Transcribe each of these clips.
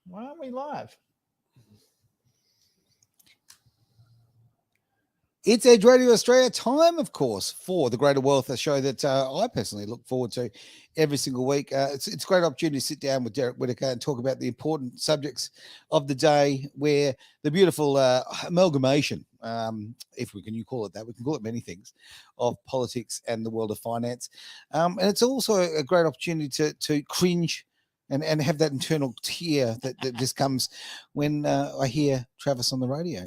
Why aren't we live? It's Edge Radio Australia time, of course, for the Greater Wealth, a show that I personally look forward to every single week. It's a great opportunity to sit down with Derek Whittaker and talk about the important subjects of the day, where the beautiful amalgamation, if we can call it that, we can call it many things, of politics and the world of finance. And it's also a great opportunity to cringe and have that internal tear that just comes when I hear Travis on the radio.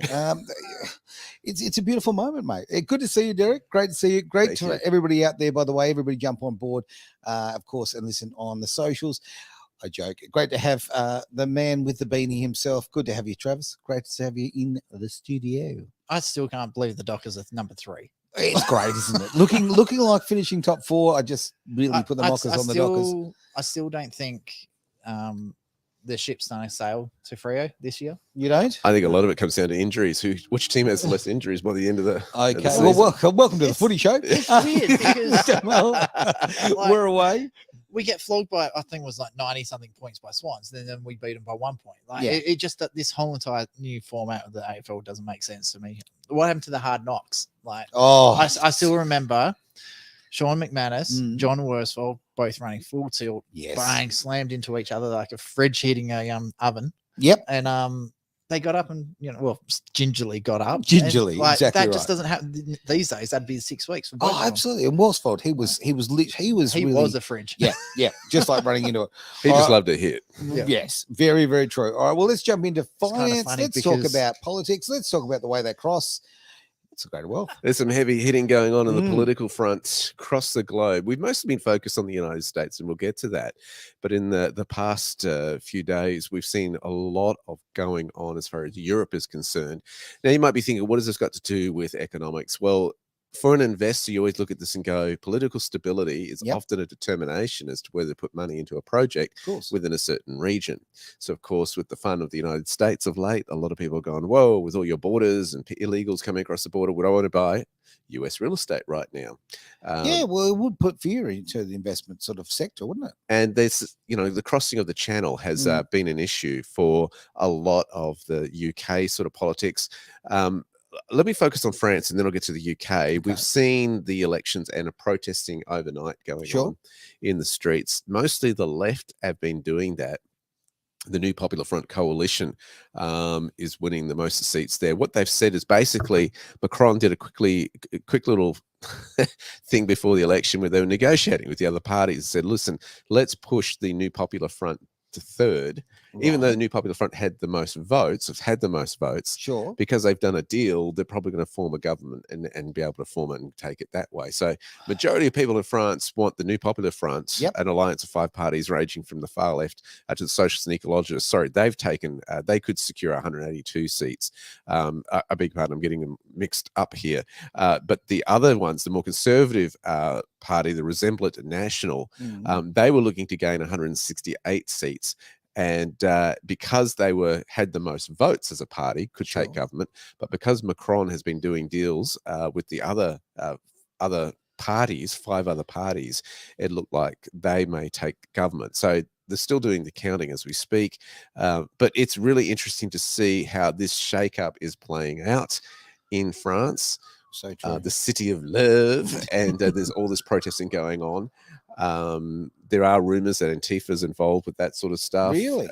It's a beautiful moment, mate. Good to see you, Derek. Great to see you. Great to everybody out there, by the way. Everybody jump on board, of course, and listen on the socials. I joke. Great to have the man with the beanie himself. Good to have you, Travis. Great to have you in the studio. I still can't believe the Dockers are number 3. It's great, isn't it? Looking like finishing top 4. I just really put the mockers on the Dockers. I still don't think the ship's going to sail to Freo this year. You don't? I think a lot of it comes down to injuries. Which team has less injuries by the end of the okay? Of the welcome to the footy show. It's weird because we're away. We get flogged by, I think it was like 90 something points by Swans. Then we beat them by 1 point. Like it just, this whole entire new format of the AFL doesn't make sense to me. What happened to the hard knocks? Like, I still remember Sean McManus, John Worsfold, both running full tilt, bang, slammed into each other like a fridge hitting a oven. Yep. And they got up and, gingerly got up. Gingerly, like, exactly. That just doesn't happen these days. That'd be 6 weeks. Absolutely. And Worsfold, he was really a fridge. Yeah. Just like running into it. He just loved to hit. Yeah. Yes, very, very true. All right. Well, let's jump into finance. Let's talk about politics. Let's talk about the way they cross. It's a great wealth. There's some heavy hitting going on the political front across the globe. We've mostly been focused on the United States, and we'll get to that. But in the past few days, we've seen a lot of going on as far as Europe is concerned. Now, you might be thinking, what has this got to do with economics? Well, for an investor, you always look at this and go, political stability is often a determination as to whether to put money into a project within a certain region. So, of course, with the fun of the United States of late, a lot of people are going, whoa, with all your borders and illegals coming across the border, would I want to buy US real estate right now? Well, it would put fear into the investment sort of sector, wouldn't it? And there's, the crossing of the channel has been an issue for a lot of the UK sort of politics. Let me focus on France and then I'll get to the UK. Okay. We've seen the elections and a protesting overnight going on in the streets. Mostly the left have been doing that. The New Popular Front coalition is winning the most seats there. What they've said is basically Macron did a quick little thing before the election where they were negotiating with the other parties and said, listen, let's push the New Popular Front to third, even though the New Popular Front had the most votes, because they've done a deal, they're probably going to form a government and be able to form it and take it that way. So majority of people in France want the New Popular Front, an alliance of 5 parties ranging from the far left to the socialists and ecologists. Sorry, they've taken, they could secure 182 seats. I beg your pardon, I'm getting them mixed up here. But the other ones, the more conservative party, the Rassemblement National, they were looking to gain 168 seats. And because they had the most votes as a party, could take government, but because Macron has been doing deals with the other parties, 5 other parties, it looked like they may take government. So they're still doing the counting as we speak, but it's really interesting to see how this shakeup is playing out in France. So true. The city of love, and there's all this protesting going on. There are rumors that Antifa is involved with that sort of stuff. Really?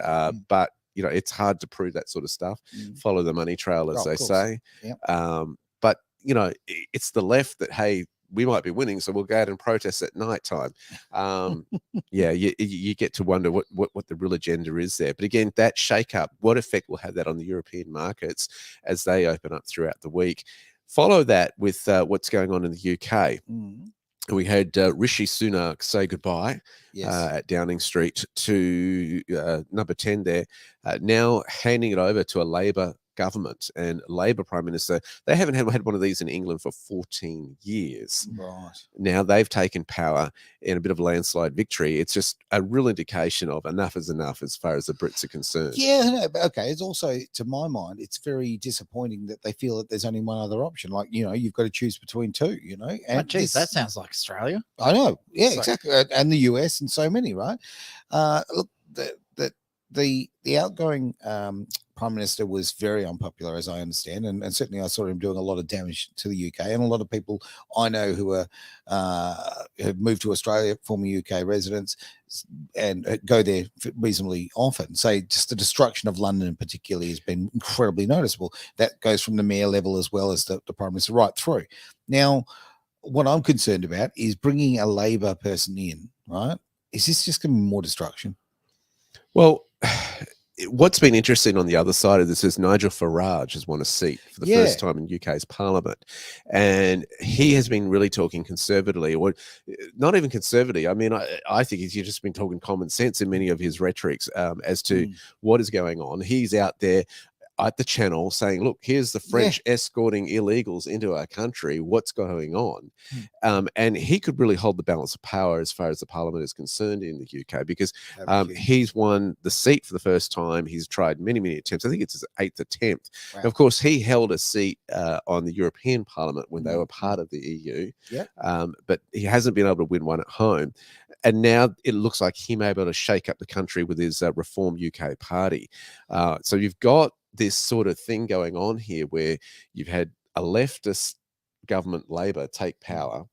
But, it's hard to prove that sort of stuff. Follow the money trail, as they say. Yep. But, it's the left that, hey, we might be winning, so we'll go out and protest at nighttime. You get to wonder what the real agenda is there. But again, that shake-up, what effect will have that on the European markets as they open up throughout the week? Follow that with what's going on in the UK. We had Rishi Sunak say goodbye at Downing Street to number 10 there, now handing it over to a Labour government and Labour Prime Minister. They haven't had one of these in England for 14 years. Right. Now they've taken power in a bit of a landslide victory. It's just a real indication of enough is enough as far as the Brits are concerned. Yeah, no, but okay. It's also, to my mind, it's very disappointing that they feel that there's only one other option. Like, you've got to choose between 2, And that sounds like Australia. I know. Yeah, exactly. And the US and so many, right? Look, the outgoing Prime Minister was very unpopular, as I understand, and certainly I saw him doing a lot of damage to the UK. And a lot of people I know who are have moved to Australia, former UK residents, and go there reasonably often, say just the destruction of London in particular has been incredibly noticeable. That goes from the mayor level as well as the Prime Minister right through. Now, what I'm concerned about is bringing a Labor person in, right? Is this just going to be more destruction? Well, what's been interesting on the other side of this is Nigel Farage has won a seat for the first time in UK's parliament. And he has been really talking conservatively, or not even conservatively. I mean, I think he's just been talking common sense in many of his rhetorics as to what is going on. He's out there at the Channel saying, look, here's the French escorting illegals into our country. What's going on? And he could really hold the balance of power as far as the parliament is concerned in the UK, because he's won the seat for the first time. He's tried many, many attempts. I think it's his 8th attempt. Wow. Of course, he held a seat on the European Parliament when they were part of the EU, but he hasn't been able to win one at home. And now it looks like he may be able to shake up the country with his Reform UK party. So you've got this sort of thing going on here where you've had a leftist government, Labor, take power,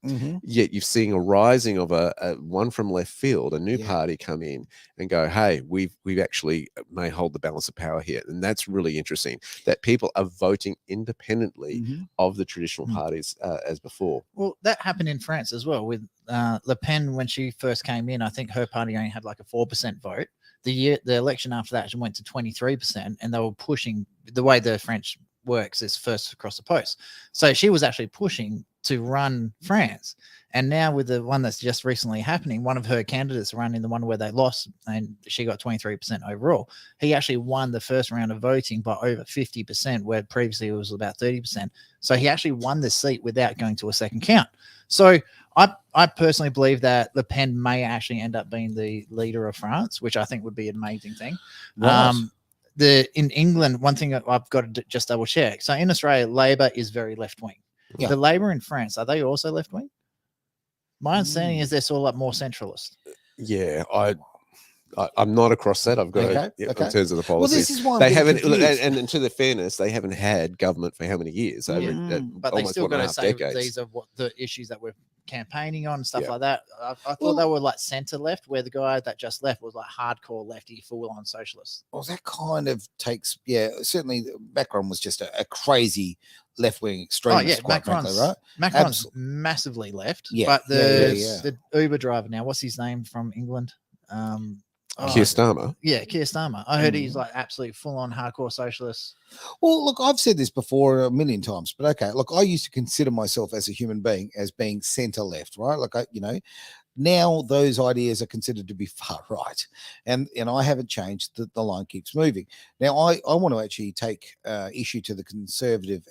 yet you've seen a rising of a one from left field, a new party come in and go, hey, we've actually may hold the balance of power here. And that's really interesting, that people are voting independently of the traditional parties as before. Well, that happened in France as well with Le Pen. When she first came in, I think her party only had like a 4% vote. The election after that went to 23%, and they were pushing. The way the French works is first across the post. So she was actually pushing to run France. And now with the one that's just recently happening, one of her candidates running, the one where they lost and she got 23% overall, he actually won the first round of voting by over 50%, where previously it was about 30%. So he actually won the seat without going to a second count. So I personally believe that Le Pen may actually end up being the leader of France, which I think would be an amazing thing. Right. In England, one thing I've got to just double check. So in Australia, Labor is very left wing. Yeah. The Labor in France, are they also left wing? My understanding is they're sort of like more centralist. Yeah, I'm not across that. I've got in terms of the policies. Well, this is why they haven't, and to their fairness, they haven't had government for how many years? But they still got to say these are what the issues that we're campaigning on and stuff like that. I thought they were like center left, where the guy that just left was like hardcore lefty, full on socialist. Well, that kind of takes, certainly Macron was just a crazy left-wing extremist, quite frankly, right? Macron's massively left, but the Uber driver now, what's his name from England? Keir Starmer. Yeah, Keir Starmer. I heard he's like absolutely full-on hardcore socialist. Well, look, I've said this before a million times, but okay, look, I used to consider myself as a human being as being center-left, right? Like, now those ideas are considered to be far right, and I haven't changed. The line keeps moving. Now I want to actually take issue to the conservative,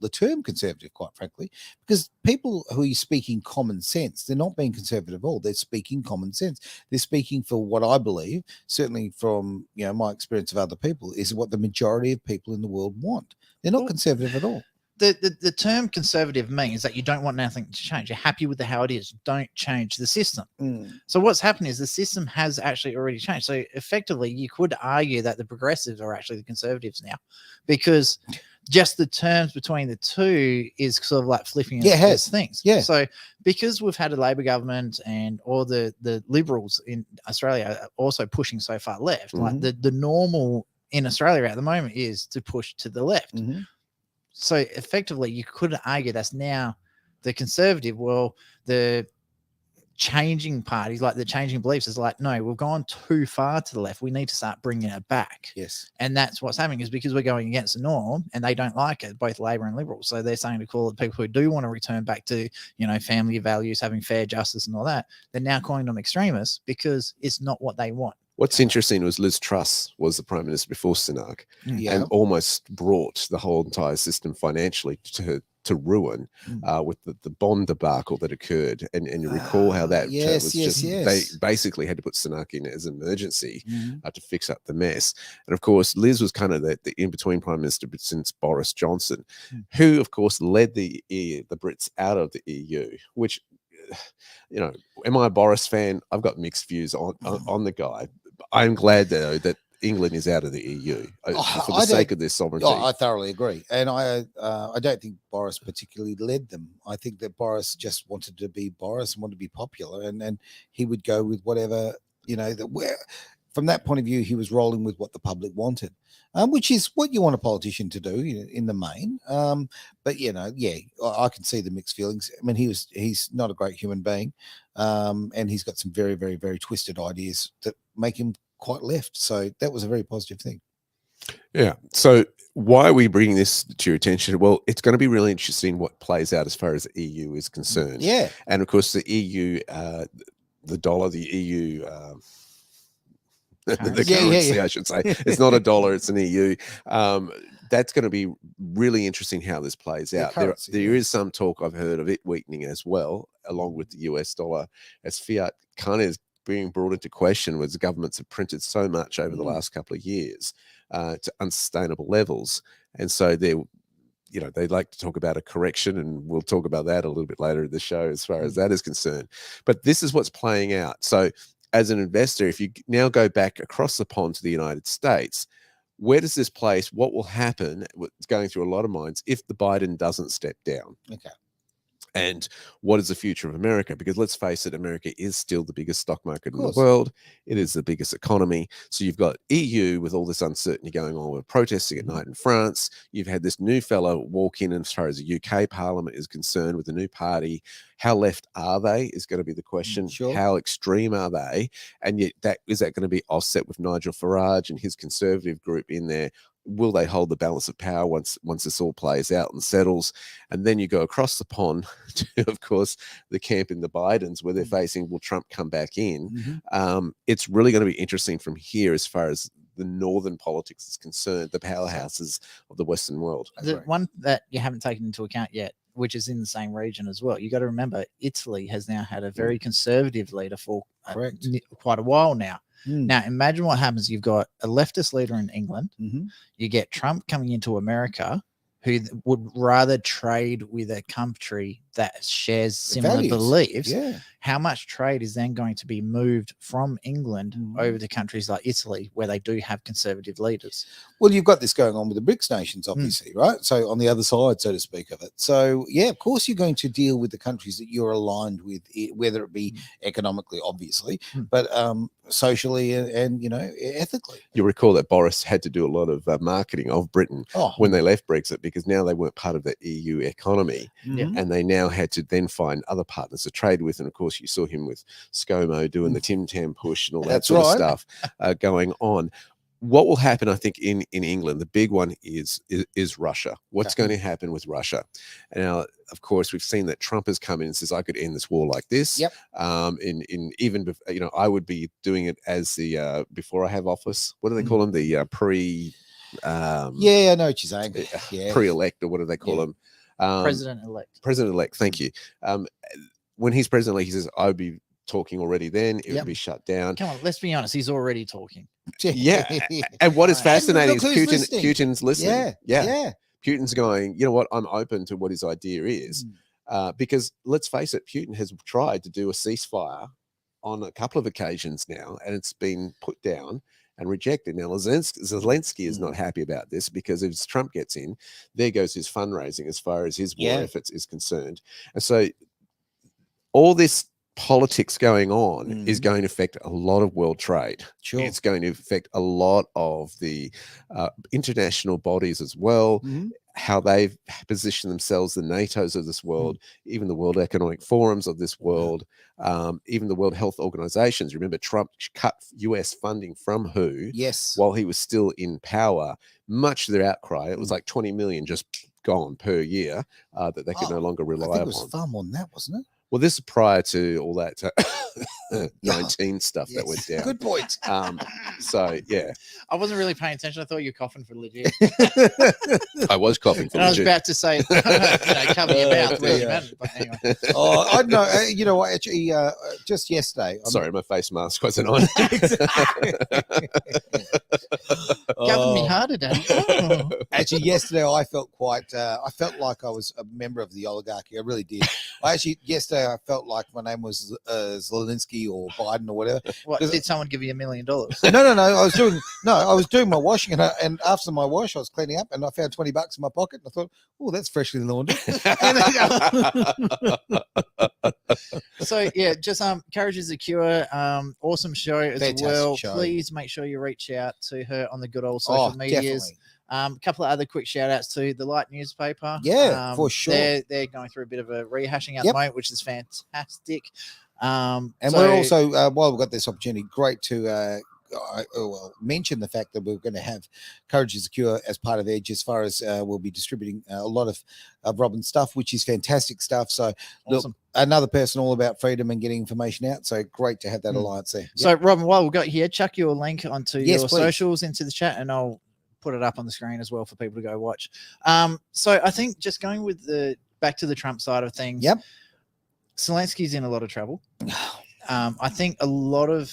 the term conservative, quite frankly, because people who are speaking common sense, they're not being conservative at all. They're speaking common sense. They're speaking for what I believe, certainly from my experience of other people, is what the majority of people in the world want. They're not conservative at all. The term conservative means that you don't want nothing to change. You're happy with how it is. Don't change the system. So what's happened is the system has actually already changed. So effectively, you could argue that the progressives are actually the conservatives now, because just the terms between the two is sort of like flipping things. Yeah. So because we've had a Labor government and all the Liberals in Australia are also pushing so far left, like the normal in Australia at the moment is to push to the left. So effectively, you could argue that's now the conservative. Well, the changing parties, like the changing beliefs, is like, no, we've gone too far to the left. We need to start bringing it back. Yes. And that's what's happening, is because we're going against the norm and they don't like it, both Labor and Liberal. So they're saying to call it people who do want to return back to, family values, having fair justice and all that. They're now calling them extremists because it's not what they want. What's interesting was Liz Truss was the Prime Minister before Sunak, and almost brought the whole entire system financially to ruin with the bond debacle that occurred. And you recall how that they basically had to put Sunak in as an emergency to fix up the mess. And of course, Liz was kind of the in-between Prime Minister since Boris Johnson, who of course led the Brits out of the EU, which, am I a Boris fan? I've got mixed views on the guy. I'm glad though that England is out of the EU for the I sake don't- of their sovereignty. I thoroughly agree, and I don't think Boris particularly led them. I think that Boris just wanted to be Boris and wanted to be popular, and he would go with whatever from that point of view, he was rolling with what the public wanted, which is what you want a politician to do in the main. But I can see the mixed feelings. I mean, he's not a great human being, and he's got some very, very, very twisted ideas that make him quite left. So that was a very positive thing. Yeah. So why are we bringing this to your attention? Well, it's going to be really interesting what plays out as far as the EU is concerned. Yeah. And of course, the EU, the dollar, the EU. The currency, I should say. It's not a dollar, it's an EU. That's going to be really interesting how this plays out. There is some talk I've heard of it weakening as well, along with the US dollar, as fiat kind of is being brought into question, as the governments have printed so much over the last couple of years to unsustainable levels. And so they like to talk about a correction, and we'll talk about that a little bit later in the show as far as that is concerned. But this is what's playing out. So as an investor, if you now go back across the pond to the United States, where does this place? What will happen? It's going through a lot of minds if the Biden doesn't step down. Okay. And what is the future of America? Because let's face it, America is still the biggest stock market in the world. It is the biggest economy. So you've got EU with all this uncertainty going on with protesting at night in France. You've had this new fellow walk in, and as far as the UK Parliament is concerned, with the new party. How left are they is going to be the question. Sure. How extreme are they? And yet is that going to be offset with Nigel Farage and his conservative group in there? Will they hold the balance of power once this all plays out and settles? And then you go across the pond to, of course, the camp in the Bidens, where they're facing, will Trump come back in? It's really going to be interesting from here as far as the northern politics is concerned, the powerhouses of the Western world. The one that you haven't taken into account yet, which is in the same region as well, you got to remember Italy has now had a very conservative leader for quite a while now. Now, imagine what happens. You've got a leftist leader in England. You get Trump coming into America, who would rather trade with a country that shares similar beliefs. How much trade is then going to be moved from England over to countries like Italy, where they do have conservative leaders? Well, you've got this going on with the BRICS nations, obviously, right? So on the other side, so to speak, of it. So, yeah, of course, you're going to deal with the countries that you're aligned with, whether it be economically, obviously, but socially and ethically. You recall that Boris had to do a lot of marketing of Britain when they left Brexit, because now they weren't part of the EU economy, and they now had to then find other partners to trade with. And of course, you saw him with ScoMo doing the Tim Tam push and all that sort of stuff going on. What will happen, I think, in England, the big one is Russia. What's going to happen with Russia? Now, of course, we've seen that Trump has come in and says, I could end this war like this. I would be doing it as the before I have office. What do they call them? The pre. I know what you're saying. Pre-elect, or what do they call them? President-elect. President-elect. Thank you. When he's president-elect, he says, I would be talking already then. It would be shut down. Come on, let's be honest. He's already talking. And what is fascinating is listening. Putin's listening. Putin's going, you know what, I'm open to what his idea is. Because let's face it, Putin has tried to do a ceasefire on a couple of occasions now, and it's been put down and rejected. Now, Zelensky is not happy about this, because if Trump gets in, there goes his fundraising as far as his war efforts is concerned. And so all this politics going on is going to affect a lot of world trade. It's going to affect a lot of the international bodies as well, how they've positioned themselves, the NATOs of this world, even the World Economic Forums of this world, even the World Health Organizations. Remember, Trump cut US funding from WHO while he was still in power. Much to their outcry, it was like 20 million just gone per year that they could no longer rely upon. It was far more than that, wasn't it? Well, this is prior to all that 19 stuff that went down. Good point. So, yeah. I wasn't really paying attention. I thought you were coughing for legit. I was coughing for legit. I was about to say, cover your mouth. But anyway. I don't know. You know what? Actually, just yesterday. Sorry, my face mask wasn't on. Covered me harder, Dad. Actually, yesterday I felt quite. I felt like I was a member of the oligarchy. I really did. Yesterday yesterday I felt like my name was Zelensky or Biden or whatever. What, did someone give you $1 million? No. I was doing my washing, and after my wash, I was cleaning up, and I found $20 in my pocket, and I thought, oh, that's freshly laundered. So yeah, just Courage is a Cure. Awesome show as Fantastic well. show. Please make sure you reach out to her on the good old social medias. Definitely. A couple of other quick shout outs to the Light newspaper. Yeah, for sure. They're going through a bit of a rehashing at Yep. the moment, which is fantastic. And we're also, while we've got this opportunity, great to mention the fact that we're going to have Courage is a Cure as part of Edge, as far as we'll be distributing a lot of Robin's stuff, which is fantastic stuff. So awesome. Look, another person all about freedom and getting information out. So great to have that alliance there. So Robin, while we've got here, chuck your link onto Yes, your please. socials into the chat, and I'll put it up on the screen as well for people to go watch. So I think just going with back to the Trump side of things. Yep. Zelensky's in a lot of trouble. I think a lot of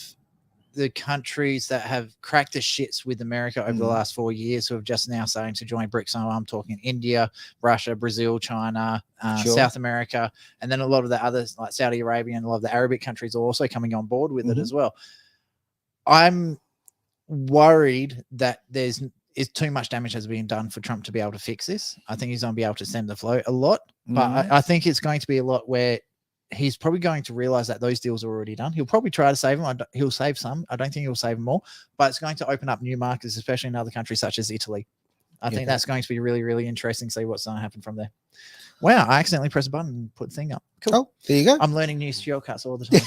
the countries that have cracked the shits with America over the last 4 years, who have just now starting to join BRICS. So I'm talking India, Russia, Brazil, China, South America, and then a lot of the others like Saudi Arabia and a lot of the Arabic countries are also coming on board with it as well. I'm worried that there's too much damage has been done for Trump to be able to fix this. I think he's going to be able to stem the flow a lot, but I think it's going to be a lot where he's probably going to realize that those deals are already done. He'll probably try to save them. He'll save some. I don't think he'll save them all, but it's going to open up new markets, especially in other countries such as Italy. I think that's going to be really, really interesting to see what's going to happen from there. Wow, I accidentally pressed a button and put the thing up. Cool. Oh, there you go. I'm learning new shortcuts all the time.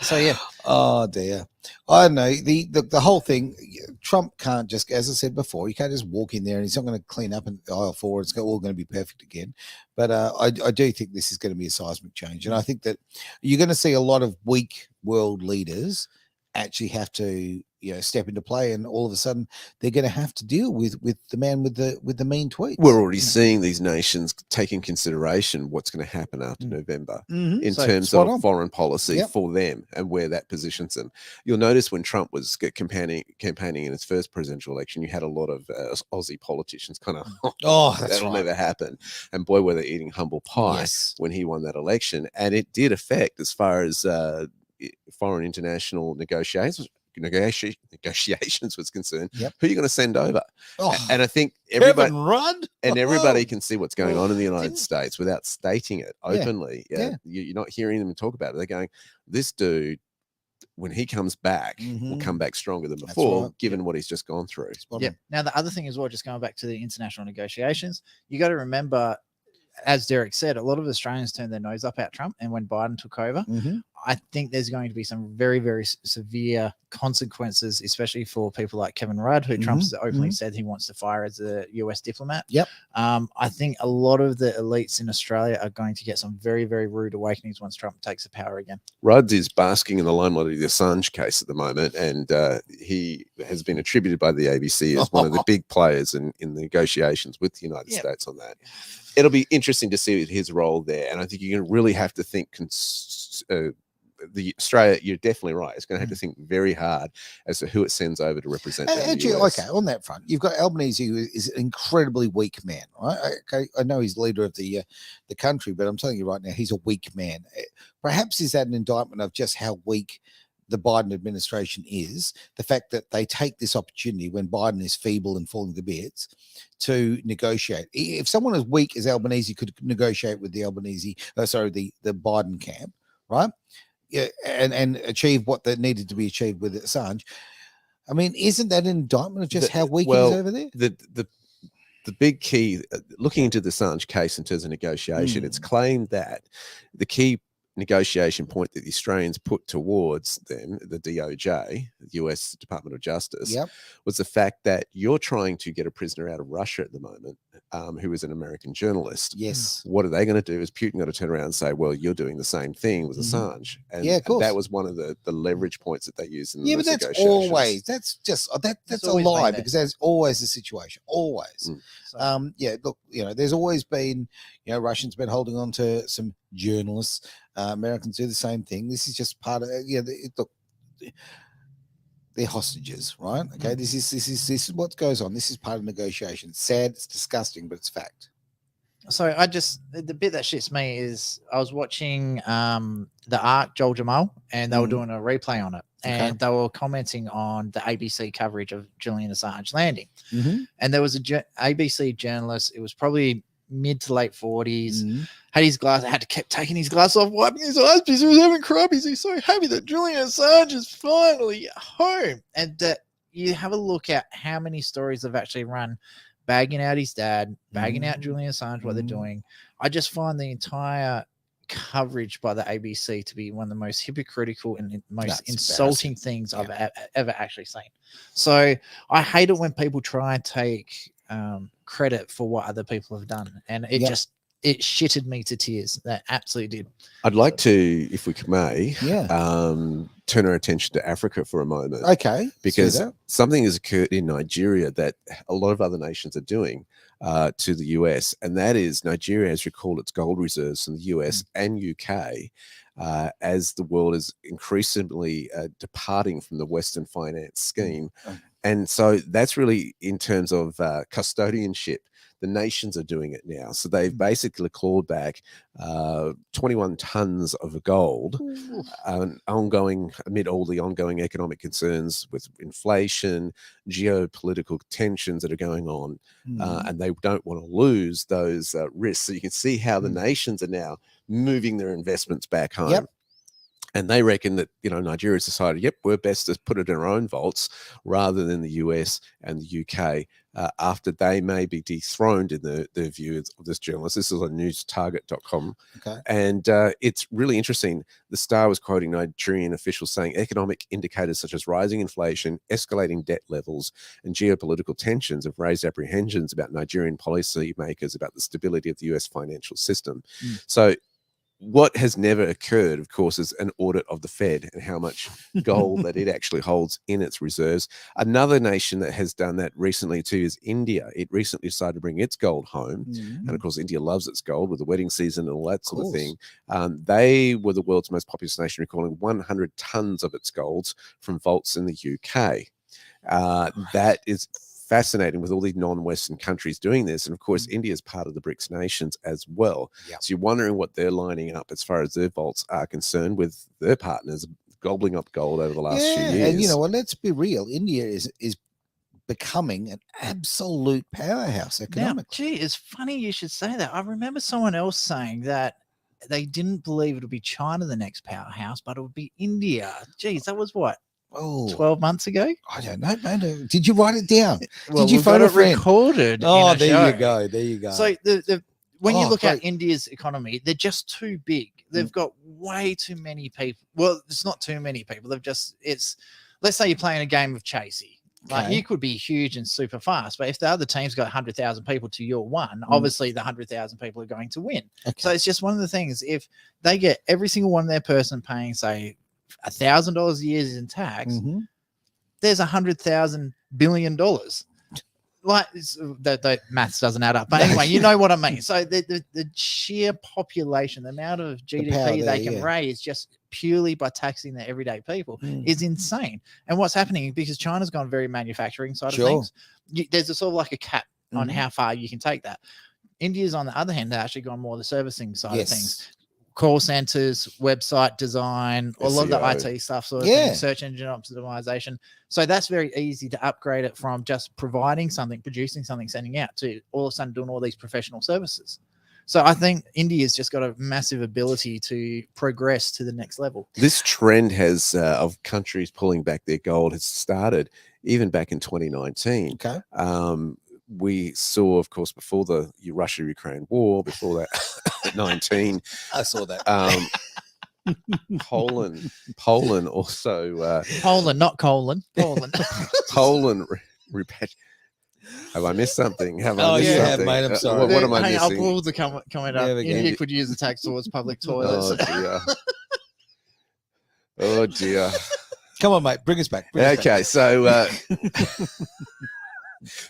So yeah. Oh dear. I know the whole thing. Trump can't just, as I said before, you can't just walk in there and he's not going to clean up in aisle 4. It's all going to be perfect again. But I do think this is going to be a seismic change, and I think that you're going to see a lot of weak world leaders actually have to step into play, and all of a sudden they're going to have to deal with the man with the mean tweets. We're already seeing these nations take in consideration what's going to happen after November in terms of foreign policy for them and where that positions them. You'll notice when Trump was campaigning in his first presidential election, you had a lot of Aussie politicians kind of, that'll never happen. And boy, were they eating humble pie when he won that election. And it did affect as far as foreign international negotiations was concerned. Who are you going to send over? And I think everybody can see what's going on in the United States without stating it openly. You're not hearing them talk about it. They're going, this dude, when he comes back, will come back stronger than before, given what he's just gone through. Now the other thing as well, just going back to the international negotiations, you got to remember, as Derek said, a lot of Australians turned their nose up at Trump, and when Biden took over, I think there's going to be some very, very severe consequences, especially for people like Kevin Rudd, who Trump's openly said he wants to fire as a US diplomat. I think a lot of the elites in Australia are going to get some very, very rude awakenings once Trump takes the power again. Rudd is basking in the limelight of the Assange case at the moment, and he has been attributed by the ABC as one of the big players in the negotiations with the United States on that. It'll be interesting to see his role there, and I think you're going to really have to think Australia, you're definitely right. It's going to have to think very hard as to who it sends over to represent. Actually, okay, on that front, you've got Albanese, who is an incredibly weak man, right? Okay, I know he's leader of the country, but I'm telling you right now, he's a weak man. Perhaps is that an indictment of just how weak the Biden administration is? The fact that they take this opportunity when Biden is feeble and falling to bits to negotiate. If someone as weak as Albanese could negotiate with the Biden camp, right? Yeah, and achieve what that needed to be achieved with Assange. I mean, isn't that an indictment of just how weak he is over there? The big key, looking into the Assange case in terms of negotiation, it's claimed that the key negotiation point that the Australians put towards them, the DOJ, the US Department of Justice, was the fact that you're trying to get a prisoner out of Russia at the moment, who is an American journalist. What are they going to do? Is Putin going to turn around and say, well, you're doing the same thing with Assange? And that was one of the leverage points that they used in the negotiations. That's a lie, because that's always the situation. Always. Look, there's always been, Russians been holding on to some journalists. Americans do the same thing. This is just part of look, they're hostages, right? Okay, this is what goes on. This is part of negotiation. It's sad, it's disgusting, but it's fact. So the bit that shits me is I was watching the Ark Joel Jamal, and they were doing a replay on it, and they were commenting on the ABC coverage of Julian Assange landing. And there was a ABC journalist. It was probably mid to late 40s. Had his glass, had to keep taking his glass off, wiping his eyes because he was having crappies. He's so happy that Julian Assange is finally home, and that you have a look at how many stories have actually run. Bagging out his dad, bagging out Julian Assange, what they're doing. I just find the entire coverage by the ABC to be one of the most hypocritical and most insulting things I've ever actually seen. So I hate it when people try and take credit for what other people have done. And it it shitted me to tears. That absolutely did. I'd like to, if we may, turn our attention to Africa for a moment. Okay. Because something has occurred in Nigeria that a lot of other nations are doing to the US, and that is Nigeria has recalled its gold reserves from the US and UK as the world is increasingly departing from the Western finance scheme. And so that's really in terms of custodianship. The nations are doing it now. So they've basically clawed back 21 tons of gold ongoing amid all the ongoing economic concerns with inflation, geopolitical tensions that are going on. And they don't want to lose those risks. So you can see how the nations are now moving their investments back home. And they reckon that, Nigeria's decided, we're best to put it in our own vaults rather than the US and the UK after they may be dethroned in the view of this journalist. This is on newstarget.com. And it's really interesting. The Star was quoting Nigerian officials saying economic indicators such as rising inflation, escalating debt levels, and geopolitical tensions have raised apprehensions about Nigerian policymakers about the stability of the US financial system. So what has never occurred, of course, is an audit of the Fed and how much gold that it actually holds in its reserves. Another nation that has done that recently too is India. It recently decided to bring its gold home. And of course, India loves its gold with the wedding season and all that sort of thing. They were the world's most populous nation, recalling 100 tons of its golds from vaults in the UK. That is fascinating with all these non-Western countries doing this. And of course, India is part of the BRICS nations as well. So you're wondering what they're lining up as far as their vaults are concerned with their partners gobbling up gold over the last few years. And you know what, let's be real. India is becoming an absolute powerhouse economically. Now, gee, it's funny you should say that. I remember someone else saying that they didn't believe it would be China the next powerhouse, but it would be India. Geez, that was what? 12 months ago? I don't know, man. Did you write it down? Well, did you phone a friend? Recorded. Oh, there you go. There you go. So when you look at India's economy, they're just too big. They've got way too many people. Well, it's not too many people. Let's say you're playing a game of chasey. Like you could be huge and super fast, but if the other team's got 100,000 people to your one, obviously the 100,000 people are going to win. So it's just one of the things. If they get every single one of their person paying, say, $1,000 a year in tax, there's $100,000 billion. Like that maths doesn't add up, but anyway, you know what I mean. So the sheer population, the amount of GDP they can raise just purely by taxing the everyday people is insane. And what's happening, because China's gone very manufacturing side of things, there's a sort of like a cap on how far you can take that. India's on the other hand, they're actually gone more the servicing side of things. Call centers, website design, a lot of the IT stuff, sort of thing, search engine optimization. So that's very easy to upgrade it from just providing something, producing something, sending out, to all of a sudden doing all these professional services. So I think India's just got a massive ability to progress to the next level. This trend has of countries pulling back their gold has started even back in 2019. We saw, of course, before the Russia-Ukraine war, before that 19. I saw that. Poland also. Poland, not colon. Poland. Poland. Have I missed something? Have I missed something? Mate, I'm sorry. What am I missing? I'll pull the comment up. India could use the tax towards public toilets. Oh, dear. Oh, dear. Come on, mate. Bring us back. So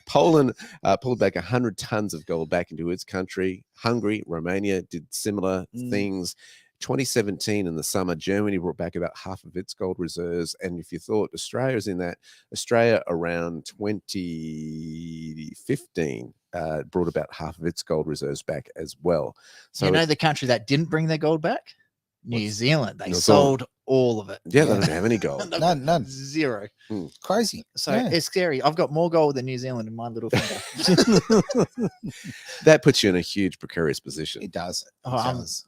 Poland pulled back 100 tons of gold back into its country. Hungary, Romania did similar things. 2017 in the summer, Germany brought back about half of its gold reserves. And if you thought Australia's in that, Australia around 2015 brought about half of its gold reserves back as well. So you know the country that didn't bring their gold back? New Zealand. They New sold all of it. yeah, they don't have any gold. None. Zero. Crazy. So Yeah. it's scary. I've got more gold than New Zealand in my little finger. That puts you in a huge precarious position. It does. Oh, It I'm does.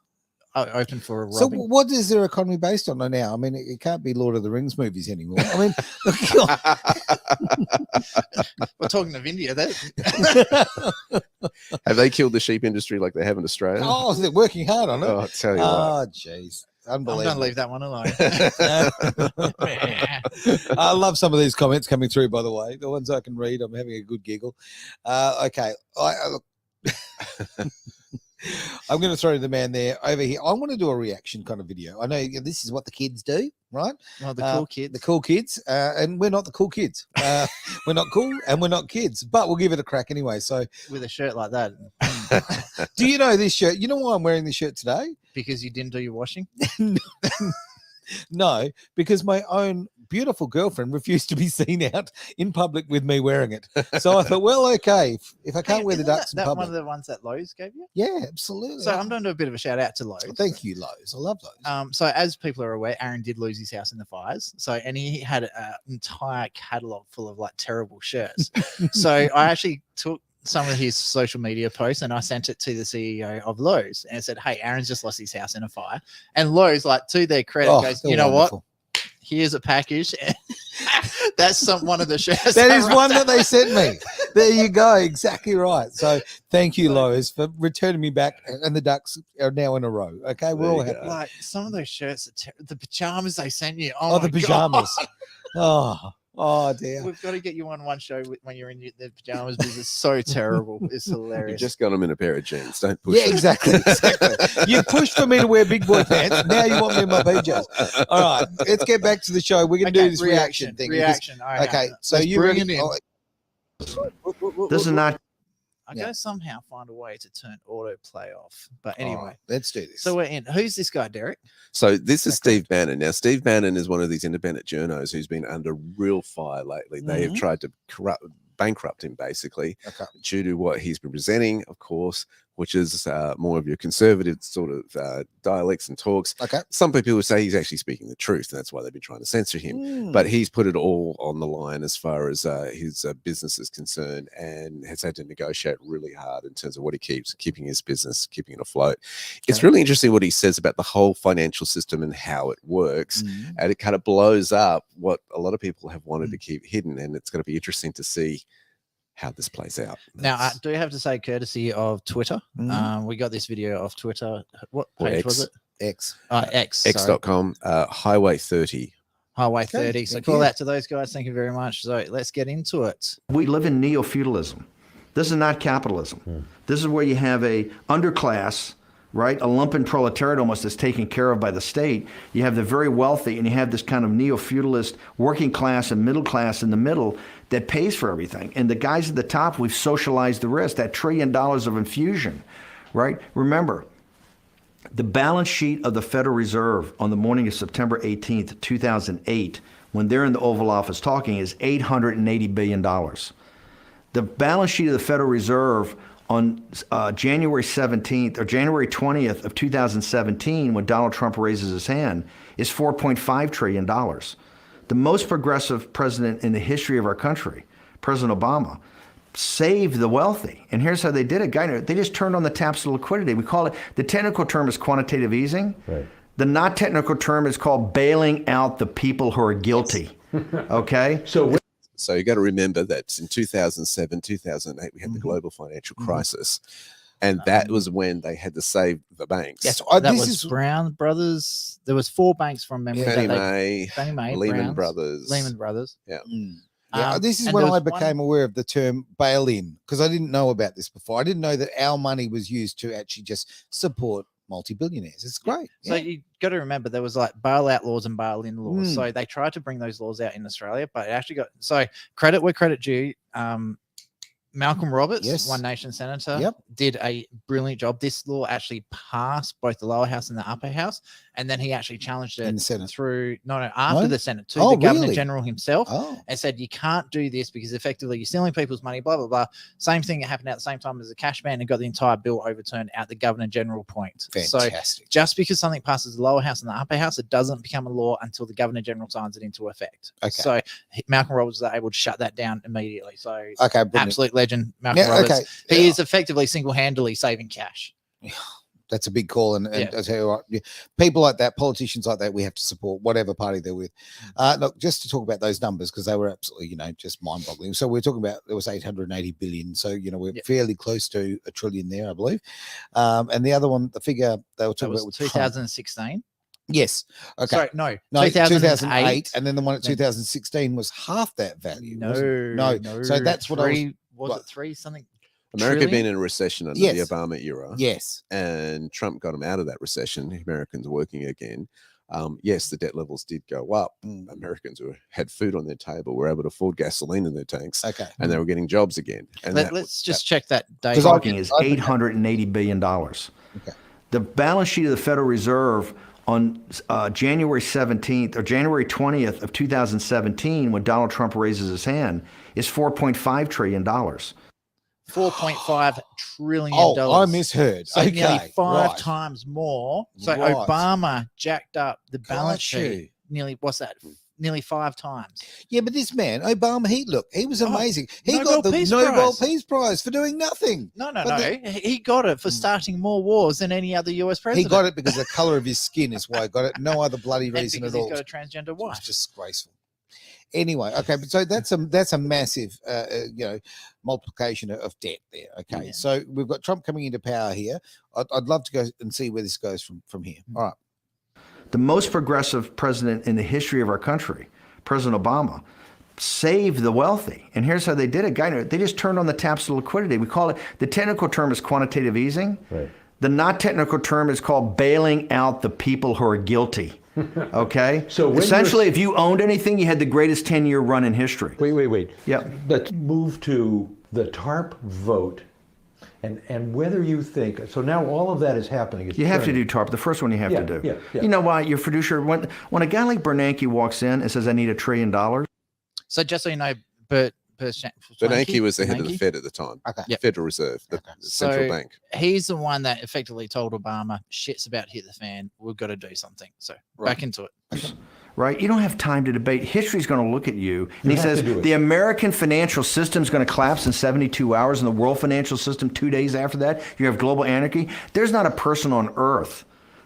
open for a So robbing. what is their economy based on now? I mean, it can't be Lord of the Rings movies anymore. I mean, We're talking of India. Have they killed the sheep industry like they have in Australia? oh, they're working hard on it. Oh, I tell you what. Oh, jeez. I'm going to Unbelievable. leave that one alone. I love some of these comments coming through, by the way. The ones I can read, I'm having a good giggle. Okay. I'm going to throw the man there over here. I want to do a reaction kind of video. I know this is what the kids do, right? Well, the cool kids. The cool kids. And we're not the cool kids. We're not cool and we're not kids, but we'll give it a crack anyway. So, With a shirt like that. do you know this shirt? You know why I'm wearing this shirt today? Because you didn't do your washing? No, because my own beautiful girlfriend refused to be seen out in public with me wearing it. So I thought, well, okay, if I can't wear the Isn't ducks in that one public. of the ones that Lowe's gave you? Yeah, absolutely. So I'm going to do a bit of a shout out to Lowe's. Thank you, Lowe's. I love those. So as people are aware, Aaron did lose his house in the fires. So and he had an entire catalog full of like terrible shirts. So I actually took some of his social media posts and I sent it to the CEO of Lowe's and said, "Hey, Aaron's just lost his house in a fire." And Lowe's, like to their credit, goes, they're "You know wonderful. what? Here's a package." That's one of the shirts. That I is wrote one that down. they sent me. There you go. Exactly right. So thank you, Lowe's, for returning me back. And the ducks are now in a row. Okay, we're There all you happy. go. Like some of those shirts, the pajamas they sent you. Oh, the my God. pajamas. Oh dear. We've got to get you on one show when you're in the pajamas because it's so terrible. It's You hilarious. just got them in a pair of jeans. Don't push Yeah, it. exactly. You pushed for me to wear big boy pants. Now you want me in my PJs. All right, let's get back to the show. We're going to do this reaction thing. Reaction. All right, Okay, so let's you bring ready? it in. Oh, This is not I Yeah. gotta somehow find a way to turn autoplay off. But all anyway, right, let's do this. so we're in. Who's this guy, Derek? So this is Okay. Steve Bannon. Now, Steve Bannon is one of these independent journos who's been under real fire lately. They have tried to bankrupt him, basically, Okay. due to what he's been presenting, of course, which is more of your conservative sort of dialects and talks. Okay. Some people would say he's actually speaking the truth, and that's why they've been trying to censor him. But he's put it all on the line as far as his business is concerned, and has had to negotiate really hard in terms of what he keeps, keeping his business, keeping it afloat. It's really interesting what he says about the whole financial system and how it works, and it kind of blows up what a lot of people have wanted to keep hidden, and it's going to be interesting to see how this plays out. Now, I That's- do have to say, courtesy of Twitter, Mhm. we got this video off Twitter. What Or page was X. it? X. X. sorry. X.com, Highway 30. Highway Okay, 30. So thank call you. that to those guys. Thank you very much. So let's get into it. We live in neo-feudalism. This is not capitalism. This is where you have a underclass, right? A lumpen proletariat almost that's taken care of by the state. You have the very wealthy, and you have this kind of neo-feudalist working class and middle class in the middle that pays for everything. And the guys at the top, we've socialized the risk, that $1 trillion of infusion, right? Remember, the balance sheet of the Federal Reserve on the morning of September 18th, 2008, when they're in the Oval Office talking, is $880 billion. The balance sheet of the Federal Reserve on January 17th or January 20th of 2017, when Donald Trump raises his hand, is $4.5 trillion. The most progressive president in the history of our country, President Obama, saved the wealthy. And here's how they did it. They just turned on the taps of liquidity. We call it, the technical term is quantitative easing. Right. The not technical term is called bailing out the people who are guilty. Okay? So you got to remember that in 2007, 2008, we had the global financial crisis. And that was when they had to save the banks. Yes, That this was is Brown Brothers. There was 4 banks from memory. Fannie that Mae, Fannie Mae, Lehman Browns, Brothers. Lehman Brothers. Yeah. Yeah, this is and when there I was one- became aware of the term bail-in, because I didn't know about this before. I didn't know that our money was used to actually just support multi-billionaires. It's great. So Yeah. you got to remember there was like bailout laws and bail-in laws. So they tried to bring those laws out in Australia, but it actually got, so credit where credit due. Malcolm Roberts, Yes. One Nation senator, Yep. did a brilliant job. This law actually passed both the lower house and the upper house, and then he actually challenged it In the Senate. through after No? the Senate to Oh, the Governor really? General himself, Oh, and said you can't do this because effectively you're stealing people's money. Blah blah blah. Same thing that happened at the same time as the cash ban and got the entire bill overturned at the Governor General point. So fantastic. just because something passes the lower house and the upper house, it doesn't become a law until the Governor General signs it into effect. Okay. So Malcolm Roberts was able to shut that down immediately. So Okay, brilliant. absolute legend, Malcolm Yeah, Roberts. okay. He Yeah. is effectively single-handedly saving cash. That's a big call, and Yeah. I tell you what, people like that, politicians like that, we have to support whatever party they're with. Look, just to talk about those numbers because they were absolutely, just mind-boggling. So we're talking about there was 880 billion, so we're fairly close to a trillion there, I believe. And the other one, the figure they were That talking was about was 2016. Yes. Okay. Sorry, no, No, 2008. and then the one at Then- 2016 was half that value. No, wasn't it? No. So that's what I was. it three something? America trillion? been in a recession under Yes. the Obama era. Yes. And Trump got them out of that recession. Americans are working again. Yes, the debt levels did go up. Americans who had food on their table were able to afford gasoline in their tanks, Okay. and they were getting jobs again. And Let's just check that date. Because I- Talking is $880 billion. Okay. The balance sheet of the Federal Reserve on January 17th or January 20th of 2017, when Donald Trump raises his hand, is $4.5 trillion. $4.5 trillion. Oh, I misheard. So okay. nearly five right. times more. So Right. Obama jacked up the balance Got sheet. you. Nearly, what's that? Nearly 5 times. Yeah, but this man, Obama, he was Oh, amazing. He Nobel got the Peace Nobel Prize. Peace Prize for doing nothing. No. But He got it for starting more wars than any other US He president. got it because the color of his skin is why he got it. No other bloody and reason because at he's all. got a transgender It's wife. disgraceful. Anyway, okay, but so that's a massive, multiplication of debt there. Okay, Yeah. so we've got Trump coming into power here. I'd love to go and see where this goes from here. All right. The most progressive president in the history of our country, President Obama, saved the wealthy. And here's how they did it. They just turned on the taps of liquidity. We call it, the technical term is quantitative easing. Right. The not technical term is called bailing out the people who are guilty. Okay? So when essentially, if you owned anything, you had the greatest 10-year run in history. Wait. Yep. Let's move to the TARP vote and whether you think, so now all of that is happening. It's You have to turning. do TARP. The first one you have Yeah, to do. yeah. You know why? Your fiduciary, when a guy like Bernanke walks in and says, I need $1 trillion, So just so you know, Bernanke was the head of the Bernanke? Fed at the time. Okay. Yep. Federal Reserve, the central So- bank. He's the one that effectively told Obama, shit's about to hit the fan. We've got to do something. So back into it. right? You don't have time to debate. History's going to look at you. And he have says to do it. the American financial system is going to collapse in 72 hours and the world financial system 2 days after that. You have global anarchy. There's not a person on earth.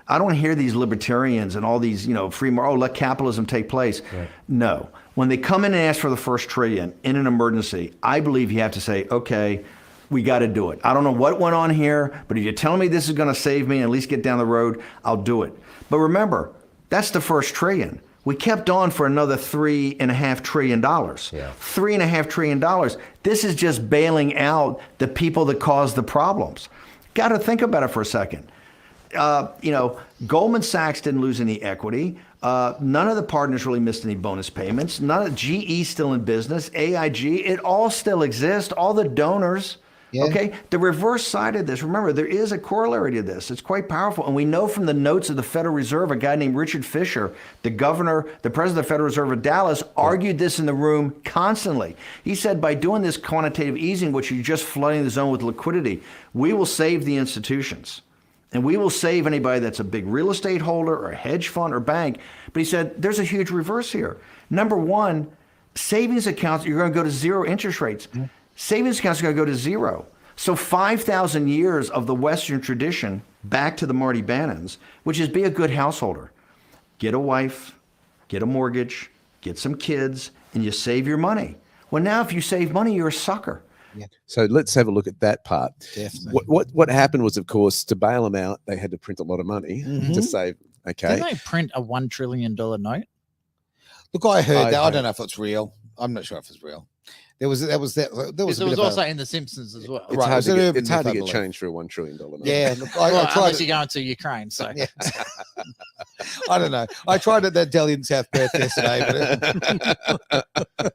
I don't hear these libertarians and all these, free market, let capitalism take place. Right. No. When they come in and ask for the first trillion in an emergency, I believe you have to say, okay, we got to do it. I don't know what went on here, but if you're telling me this is going to save me and at least get down the road, I'll do it. But remember, that's the first trillion. We kept on for another $3.5 trillion. Yeah. $3.5 trillion. This is just bailing out the people that caused the problems. Got to think about it for a second. Goldman Sachs didn't lose any equity. None of the partners really missed any bonus payments. None of GE still in business. AIG, it all still exists. All the donors. Yeah. Okay. The reverse side of this. Remember, there is a corollary to this. It's quite powerful, and we know from the notes of the Federal Reserve, a guy named Richard Fisher, the president of the Federal Reserve of Dallas, argued this in the room constantly. He said, by doing this quantitative easing, which you're just flooding the zone with liquidity, we will save the institutions. And we will save anybody that's a big real estate holder or a hedge fund or bank. But he said, there's a huge reverse here. Number one, savings accounts, you're going to go to zero interest rates. Mm-hmm. Savings accounts are going to go to zero. So 5,000 years of the Western tradition back to the Marty Bannons, which is be a good householder. Get a wife, get a mortgage, get some kids, and you save your money. Well, now if you save money, you're a sucker. So let's have a look at that part. Definitely. What happened was, of course, to bail them out, they had to print a lot of money to save. Okay. Didn't they print a $1 trillion note? Look, I heard that. I heard. don't know if it's real. I'm not sure if it's real. There was a Because bit it was of also a, in The Simpsons as well. It's Right, hard so to urban get, it's hard myth, to I get believe. change for $1 trillion note. yeah. Look, Well, I tried unless it. you're going to Ukraine. So Yeah. I don't know. I tried at that deli in South Perth yesterday, but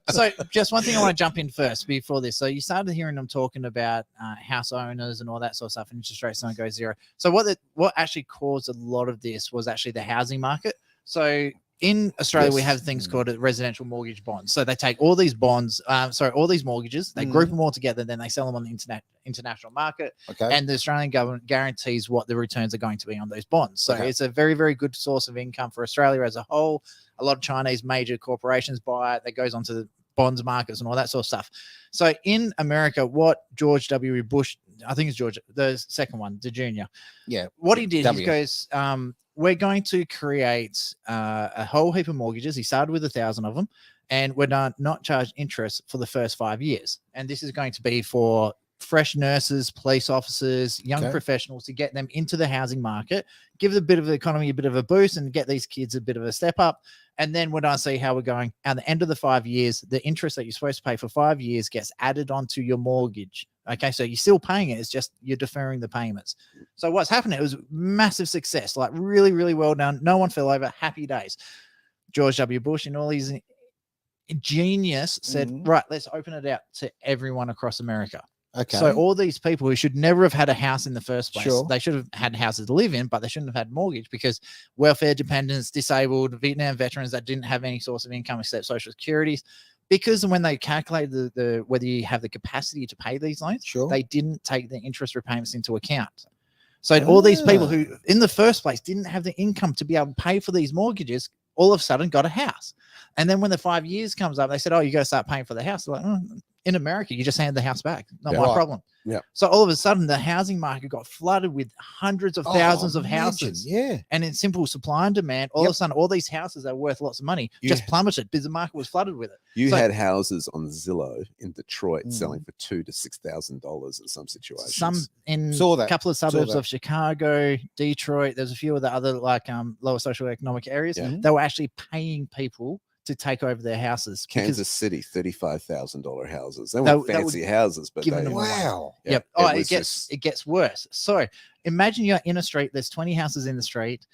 So just one thing I want to jump in first before this. So you started hearing them talking about house owners and all that sort of stuff, and interest rates don't go zero. So what actually caused a lot of this was actually the housing market. So in Australia, we Yes. have things called residential mortgage bonds. So they take all these bonds, all these mortgages, they group them all together, then they sell them on the international market, okay. and the Australian government guarantees what the returns are going to be on those bonds. So Okay. it's a very, very good source of income for Australia as a whole. A lot of Chinese major corporations buy it. That goes onto the bonds markets and all that sort of stuff. So in America, what George W. Bush, I think it's George, the second one, the junior, Yeah. what he did, W. he goes, we're going to create a whole heap of mortgages. He started with 1,000 of them, and we're not charge interest for the first 5 years. And this is going to be for fresh nurses, police officers, young Okay. professionals, to get them into the housing market, give the bit of the economy a bit of a boost, and get these kids a bit of a step up. And then when I see how we're going at the end of the 5 years, the interest that you're supposed to pay for 5 years gets added onto your mortgage. Okay, so you're still paying it. It's just you're deferring the payments. So what's happened? It was massive success, like really, really well done. No one fell over. Happy days. George W. Bush and all these genius said, right, let's open it out to everyone across America. Okay. So all these people who should never have had a house in the first place, Sure. they should have had houses to live in, but they shouldn't have had mortgage, because welfare dependents, disabled, Vietnam veterans that didn't have any source of income except social securities, because when they calculated the whether you have the capacity to pay these loans, Sure. they didn't take the interest repayments into account. So all these people who in the first place didn't have the income to be able to pay for these mortgages, all of a sudden got a house. And then when the 5 years comes up, they said, oh, you got to start paying for the house. They're like, in America, you just hand the house back. Not Yeah. my Right. problem. Yeah. So all of a sudden, the housing market got flooded with hundreds of thousands of imagine, houses. Yeah. And in simple supply and demand, all of a sudden, all these houses that are worth lots of money You- just plummeted because the market was flooded with it. You So- had houses on Zillow in Detroit Mm. selling for $2,000 to $6,000 in some situations. Some in Saw that. a couple of suburbs that. of Chicago, Detroit. There's a few of the other lower socioeconomic areas. Yeah. They were actually paying people to take over their houses. because Kansas City, $35,000 houses. They They- weren't they were fancy houses, but giving they, them away. Wow. yeah, Yep. Oh, was it gets worse. So imagine you're in a street. There's 20 houses in the street.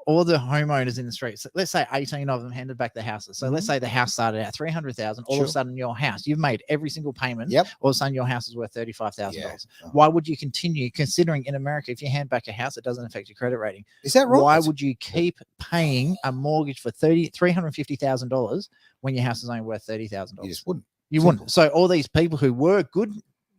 All the homeowners in the street. So let's say 18 of them handed back the houses. So let's say the house started at 300,000. All of Sure. a sudden, your house, you've made every single payment. Yep. All of a sudden, your house is worth $35,000. Yeah. Why would you continue? Considering in America, if you hand back a house, it doesn't affect your credit rating. Is that right? Why would you keep paying a mortgage for $350,000 when your house is only worth $30,000? You just wouldn't. You Simple. wouldn't. So all these people who were good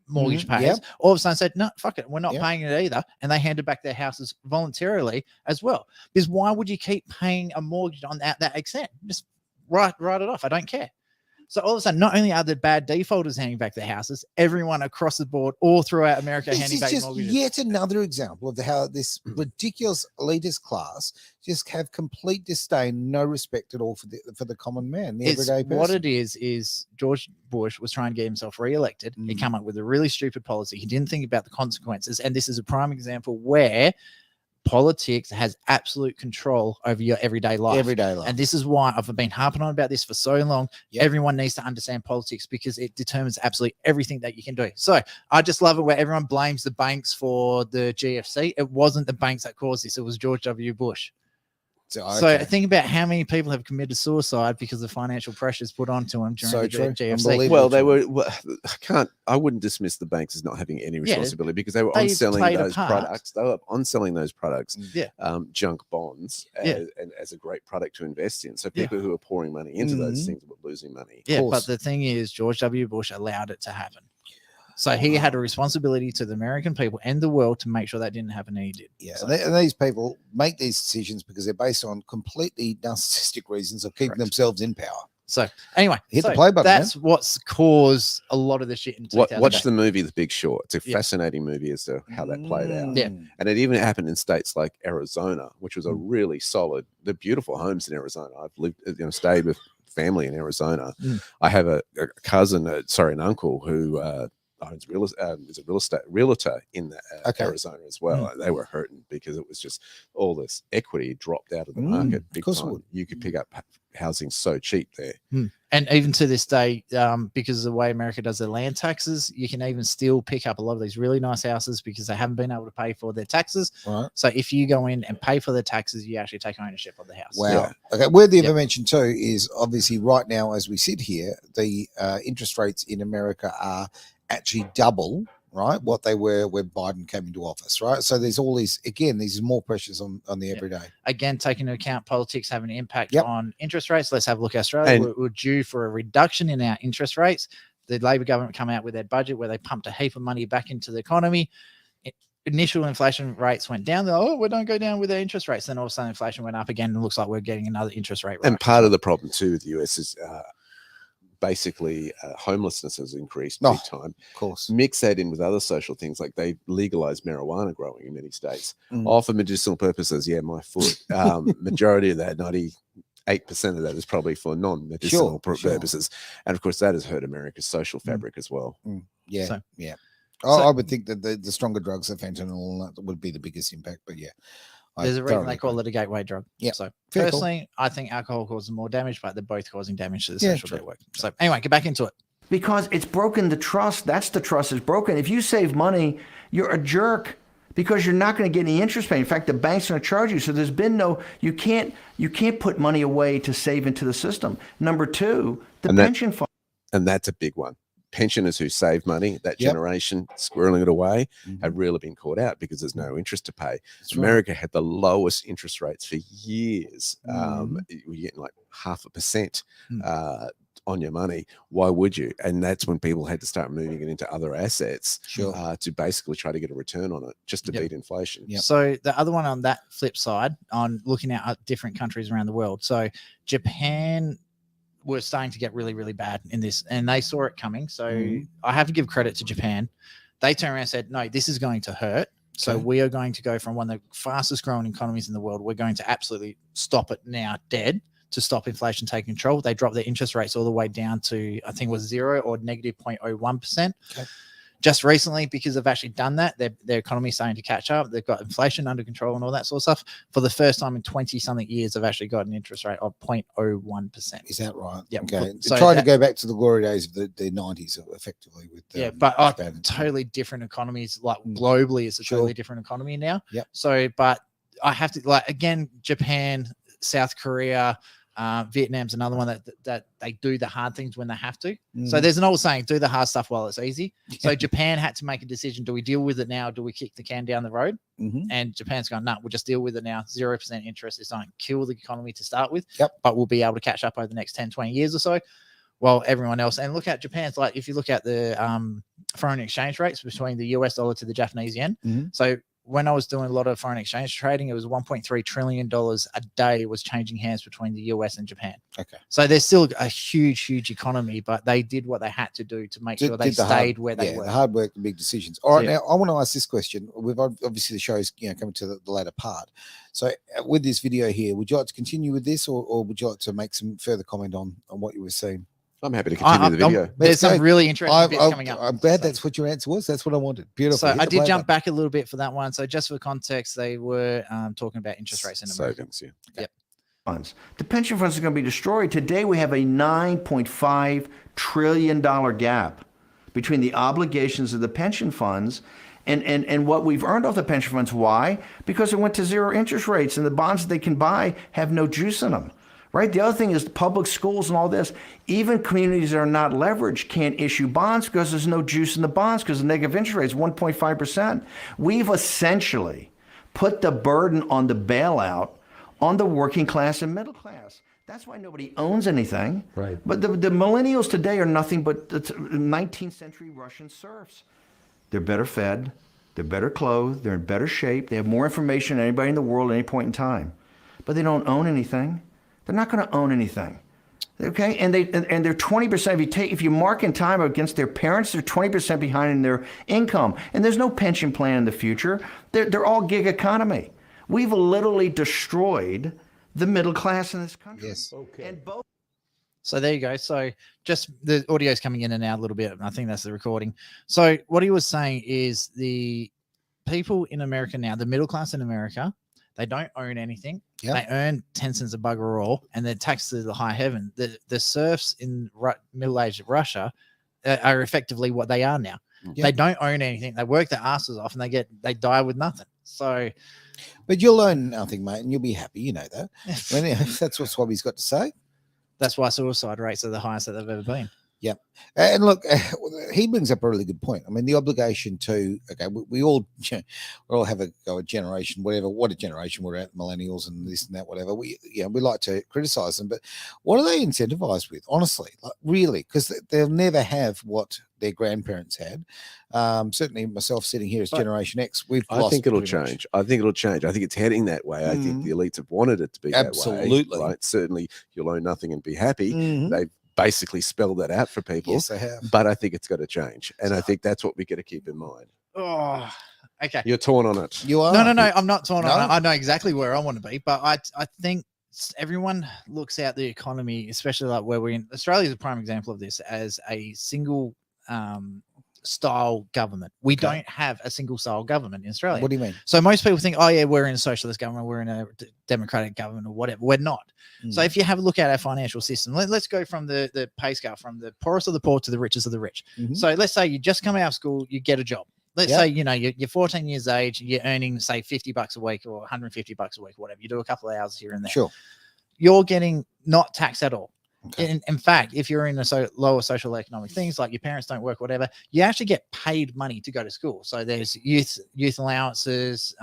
mortgage Mhm, payers all of a sudden said, no, fuck it. We're not Yep. paying it either. And they handed back their houses voluntarily as well. Because why would you keep paying a mortgage on that extent? Just write it off. I don't care. So all of a sudden, not only are the bad defaulters handing back their houses, everyone across the board, all throughout America, This handing is back just mortgages. yet another example of how this ridiculous elitist class just have complete disdain, no respect at all for the common man, the It's, everyday person. what it is George Bush was trying to get himself reelected. He came up with a really stupid policy. He didn't think about the consequences. And this is a prime example where politics has absolute control over your everyday life. Everyday life. And this is why I've been harping on about this for so long. Yep. Everyone needs to understand politics because it determines absolutely everything that you can do. So I just love it where everyone blames the banks for the GFC. It wasn't the banks that caused this. It was George W. Bush. So, So okay. think about how many people have committed suicide because of financial pressures put onto them during So the true. GFC. Unbelievable. well, they were. Well, I wouldn't dismiss the banks as not having any responsibility because they were they on selling played a those part. products. They were on selling those products, Yeah. junk bonds, Yeah. as a great product to invest in. So Yeah. people who are pouring money into those Mhm. things were losing money. Yeah, course. but the thing is, George W. Bush allowed it to happen. So he had a responsibility to the American people and the world to make sure that didn't happen, and he did. Yeah, So- and these people make these decisions because they're based on completely narcissistic reasons of keeping Correct. themselves in power. So anyway, Hit the so play button, That's what's caused a lot of the shit in Watch 2008. the movie The Big Short. It's a Yeah. fascinating movie as to how that played out. Yeah. And it even happened in states like Arizona, which was a Mm. really solid. The beautiful homes in Arizona. I've stayed with family in Arizona. Mm. I have a cousin, an uncle who owns is a real estate realtor in Okay. Arizona as well. They were hurting because it was just all this equity dropped out of the market big course it time. would. You could pick up housing so cheap there. And even to this day, because of the way America does their land taxes, you can even still pick up a lot of these really nice houses because they haven't been able to pay for their taxes. Right. So if you go in and pay for the taxes, you actually take ownership of the house. Wow. Yeah. Okay. Worthy of a mention too is obviously right now as we sit here, the interest rates in America are actually double, right, what they were when Biden came into office, right? So there's all these, again, these more pressures on the everyday. Again, taking into account politics having an impact Yep. on interest rates. Let's have a look at Australia. And- We're due for a reduction in our interest rates. The Labor government come out with their budget where they pumped a heap of money back into the economy. Initial inflation rates went down. They're, oh, we don't go down with our interest rates. Then all of a sudden inflation went up again. And it looks like we're getting another interest rate. And rise. part of the problem too with the US is basically homelessness has increased big time. Of course. Mix that in with other social things, like they legalized marijuana growing in many states, Mm. all for medicinal purposes. Yeah, my foot. Majority of that, 98% of that is probably for non-medicinal Sure. purposes. And of course, that has hurt America's social fabric as well. Yeah. So- yeah. so- I would think that the stronger drugs, the fentanyl, that would be the biggest impact. But yeah. I There's a reason thoroughly they call agree. it a gateway drug. Yep. So Fair call. personally, I think alcohol causes more damage, but they're both causing damage to the Yeah, social true. network. So anyway, get back into it. Because it's broken the trust. That's the trust is broken. If you save money, you're a jerk because you're not going to get any interest pay. In fact, the bank's going to charge you. So there's been you can't put money away to save into the system. Number two, the And that- pension fund. And that's a big one. Pensioners who save money, that Yep. generation squirreling it away, Mhm. have really been caught out because there's no interest to pay. That's right. America had the lowest interest rates for years. Mm-hmm. You're getting like 0.5% Mm. on your money. Why would you? And that's when people had to start moving it into other assets Sure. to basically try to get a return on it, just to Yep. beat inflation. Yep. So the other one on that flip side, on looking at different countries around the world. So Japan were starting to get really, really bad in this, and they saw it coming. So Mhm. I have to give credit to Japan. They turned around and said, no, this is going to hurt. So Okay. we are going to go from one of the fastest growing economies in the world. We're going to absolutely stop it now dead to stop inflation taking control. They dropped their interest rates all the way down to, I think it was 0 or negative 0.01%. Okay. Just recently, because they've actually done that, their economy is starting to catch up. They've got inflation under control and all that sort of stuff. For the first time in 20-something years, they've actually got an interest rate of 0.01%. Is that right? Yep. Okay. So Trying to that- go back to the glory days of the 90s, effectively. With Yeah, but Japan. totally different economies. Like Mm. globally, it's a Sure. totally different economy now. Yep. So, but I have to again, Japan, South Korea, Vietnam's another one that they do the hard things when they have to. So Mm. there's an old saying, do the hard stuff while it's easy. So Japan had to make a decision. Do we deal with it now? Or do we kick the can down the road? Mhm. And Japan's going, no, we'll just deal with it now. 0% interest. It's not kill the economy to start with. Yep. But we'll be able to catch up over the next 10, 20 years or so. While everyone else, and look at Japan's like, if you look at the foreign exchange rates between the US dollar to the Japanese yen. Mhm. So when I was doing a lot of foreign exchange trading, it was $1.3 trillion a day was changing hands between the US and Japan. Okay. So there's still a huge, huge economy, but they did what they had to do to make sure they Did the stayed hard, where they yeah, were. the hard work, the big decisions. All right, yeah. now I want to ask this question. We've obviously the show's coming to the latter part. So with this video here, would you like to continue with this, or would you like to make some further comment on what you were seeing? I'm happy to continue the video. There's Let's some go. really interesting bits coming up. I'm glad So- that's what your answer was. That's what I wanted. Beautiful. So Hit I the did play jump button. back a little bit for that one. So just for context, they were talking about interest rates in America. Savings, yeah. Funds. The pension funds are going to be destroyed. Today we have a $9.5 trillion gap between the obligations of the pension funds and what we've earned off the pension funds. Why? Because it went to zero interest rates and the bonds that they can buy have no juice in them. Right? The other thing is public schools and all this. Even communities that are not leveraged can't issue bonds because there's no juice in the bonds because the negative interest rate is 1.5%. We've essentially put the burden on the bailout on the working class and middle class. That's why nobody owns anything. Right. But the millennials today are nothing but the 19th century Russian serfs. They're better fed, they're better clothed, they're in better shape, they have more information than anybody in the world at any point in time. But they don't own anything. They're not going to own anything. Okay? And they're 20%. If you mark in time against their parents, they're 20% behind in their income. And there's no pension plan in the future. They're all gig economy. We've literally destroyed the middle class in this country. Yes. Okay. And both So there you go. So just the audio's coming in and out a little bit. I think that's the recording. So what he was saying is the people in America now, the middle class in America, they don't own anything. Yep. They earn 10 cents a bugger all, and they're taxed to the high heaven. The serfs in middle-aged Russia are effectively what they are now. Yep. They don't own anything. They work their asses off, and they die with nothing. So, but you'll own nothing, mate, and you'll be happy. You know that. That's what Swabby's got to say. That's why suicide rates are the highest that they've ever been. Yep. And look, he brings up a really good point. I mean, the obligation to, okay, we all have a go at generation, what a generation we're at, millennials and this and that, whatever. We like to criticize them, but what are they incentivized with? Honestly, like really, because they'll never have what their grandparents had. Certainly myself sitting here as Generation X, I think it'll change. I think it'll change. I think it's heading that way. I think the elites have wanted it to be absolutely that way. Right? Certainly you'll own nothing and be happy. Mm-hmm. They've basically spelled that out for people. Yes, they have. But I think it's got to change. And I think that's what we got to keep in mind. Oh, okay. You're torn on it. You are? No, I'm not torn on it. I know exactly where I want to be, but I think everyone looks at the economy, especially like where we're in. Australia is a prime example of this as a single style government. We don't have a single style government in Australia. What do you mean? So most people think, oh yeah, we're in a socialist government, we're in a democratic government or whatever. We're not. So if you have a look at our financial system, let's go from the pay scale from the poorest of the poor to the richest of the rich. So let's say you just come out of school, you get a job. Let's say, you're 14 years age, you're earning, say, $50 a week or $150 a week, whatever. You do a couple of hours here and there. Sure. You're getting not taxed at all. Okay. In fact, if you're in a lower social economic things like your parents don't work, whatever, you actually get paid money to go to school. So there's youth allowances.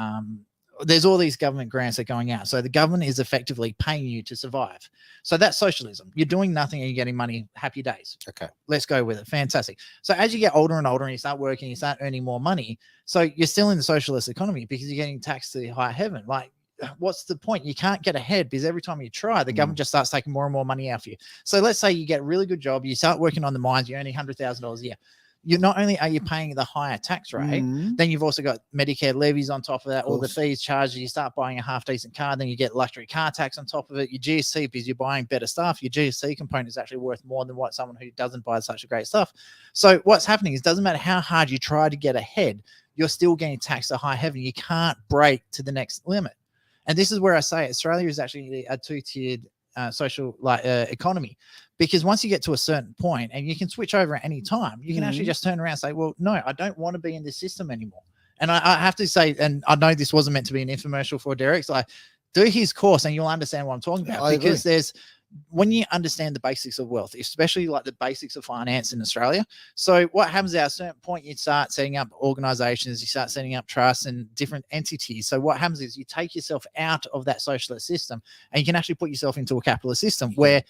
There's all these government grants that are going out. So the government is effectively paying you to survive. So that's socialism. You're doing nothing and you're getting money. Happy days. Okay. Let's go with it. Fantastic. So as you get older and older and you start working, you start earning more money. So you're still in the socialist economy because you're getting taxed to the high heaven. Like, what's the point? You can't get ahead because every time you try, the government just starts taking more and more money out of you. So let's say you get a really good job. You start working on the mines. You're earning $100,000 a year. You not only are you paying the higher tax rate, then you've also got Medicare levies on top of that, all the fees charged. You start buying a half decent car, then you get luxury car tax on top of it. Your GST, because you're buying better stuff, your GST component is actually worth more than what someone who doesn't buy such a great stuff. So what's happening is, it doesn't matter how hard you try to get ahead, you're still getting taxed to high heaven. You can't break to the next limit. And this is where I say Australia is actually a two-tiered social economy, because once you get to a certain point and you can switch over at any time, you can actually just turn around and say, well, no, I don't want to be in this system anymore. And I have to say, and I know this wasn't meant to be an infomercial for Derek, so do his course and you'll understand what I'm talking about. Because when you understand the basics of wealth, especially like the basics of finance in Australia. So what happens at a certain point, you start setting up organizations, you start setting up trusts and different entities. So what happens is you take yourself out of that socialist system and you can actually put yourself into a capitalist system where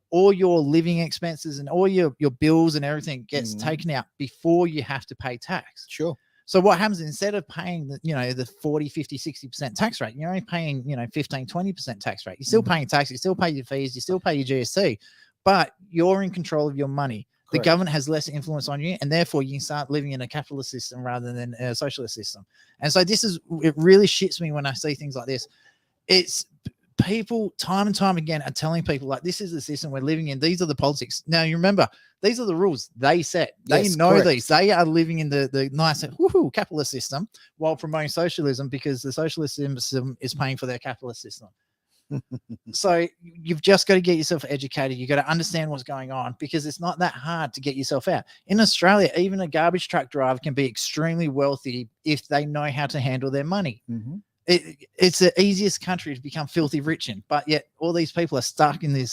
all your living expenses and all your bills and everything gets taken out before you have to pay tax. Sure. So what happens, instead of paying the 40, 50, 60% tax rate, you're only paying, 15, 20% tax rate. You're still paying tax, you still pay your fees, you still pay your GST, but you're in control of your money. Correct. The government has less influence on you, and therefore you can start living in a capitalist system rather than a socialist system. And so it really shits me when I see things like this. It's people time and time again are telling people like, this is the system we're living in. These are the politics. Now you remember, these are the rules they set. They know correct. These. They are living in the nice capitalist system while promoting socialism, because the socialist system is paying for their capitalist system. So you've just got to get yourself educated. You've got to understand what's going on, because it's not that hard to get yourself out. In Australia, even a garbage truck driver can be extremely wealthy if they know how to handle their money. It's the easiest country to become filthy rich in, but yet all these people are stuck in the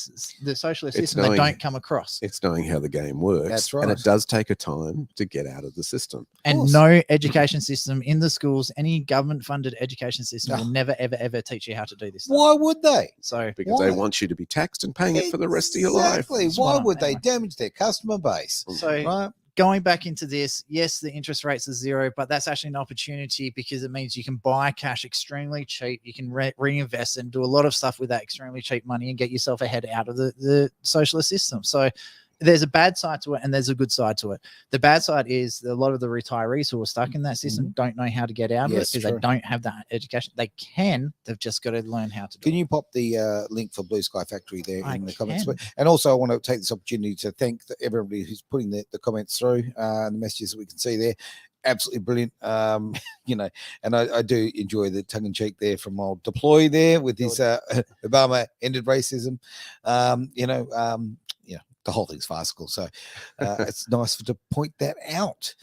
socialist system they don't come across. It's knowing how the game works. That's right. And it does take a time to get out of the system. And no education system in the schools, any government-funded education system will never, ever, ever teach you how to do this stuff. Why would they? Because they want you to be taxed and paying it for the rest of your life. Exactly. Why would they damage their customer base? So right? Going back into this, yes, the interest rates are zero, but that's actually an opportunity, because it means you can buy cash extremely cheap. You can reinvest and do a lot of stuff with that extremely cheap money and get yourself ahead out of the socialist system. So there's a bad side to it and there's a good side to it. The bad side is a lot of the retirees who are stuck in that system don't know how to get out of it because they don't have that education. They've just got to learn how to do it. Can you pop the link for Blue Sky Factory there in the comments? And also I want to take this opportunity to thank everybody who's putting the comments through and the messages that we can see there. Absolutely brilliant. You know, and I do enjoy the tongue-in-cheek there from old Deploy there with his Obama ended racism. You know, the whole thing's farcical. So it's nice to point that out.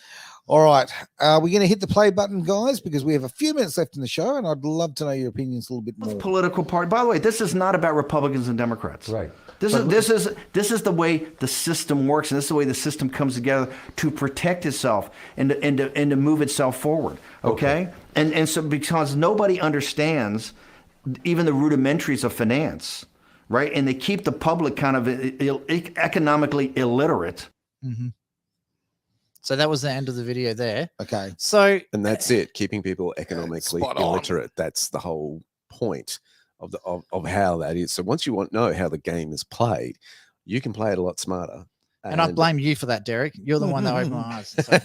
All right. We're going to hit the play button, guys, because we have a few minutes left in the show, and I'd love to know your opinions a little bit more. Political party. By the way, this is not about Republicans and Democrats. Right. This is the way the system works, and this is the way the system comes together to protect itself and to move itself forward. Okay? And so because nobody understands even the rudimentaries of finance, right? And they keep the public kind of economically illiterate. Mm-hmm. So that was the end of the video there. Okay. So and that's it, keeping people economically illiterate. That's the whole point of how that is. So once you know how the game is played, you can play it a lot smarter. And I blame you for that, Derek. You're the one that opened my eyes. So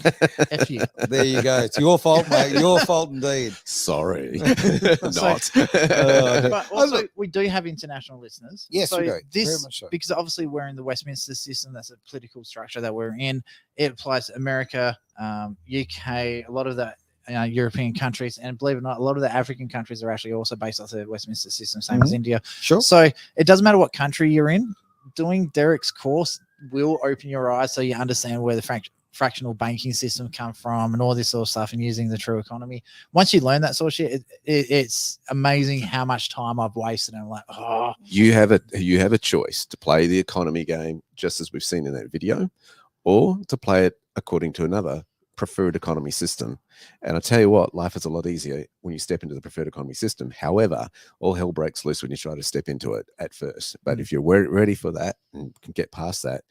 F you. There you go. It's your fault, mate. Your fault indeed. Sorry. Not. But also, we do have international listeners. Yes, so we do. This, very much so. Because obviously we're in the Westminster system. That's a political structure that we're in. It applies to America, UK, a lot of the European countries, and believe it or not, a lot of the African countries are actually also based off the Westminster system, same as India. Sure. So it doesn't matter what country you're in. Doing Derek's course will open your eyes so you understand where the fractional banking system come from and all this sort of stuff, and using the true economy. Once you learn that sort of shit, it's amazing how much time I've wasted. And I'm like, oh. You have a choice to play the economy game, just as we've seen in that video, or to play it according to another preferred economy system. And I tell you what, life is a lot easier when you step into the preferred economy system. However, all hell breaks loose when you try to step into it at first. But if you're ready for that and can get past that,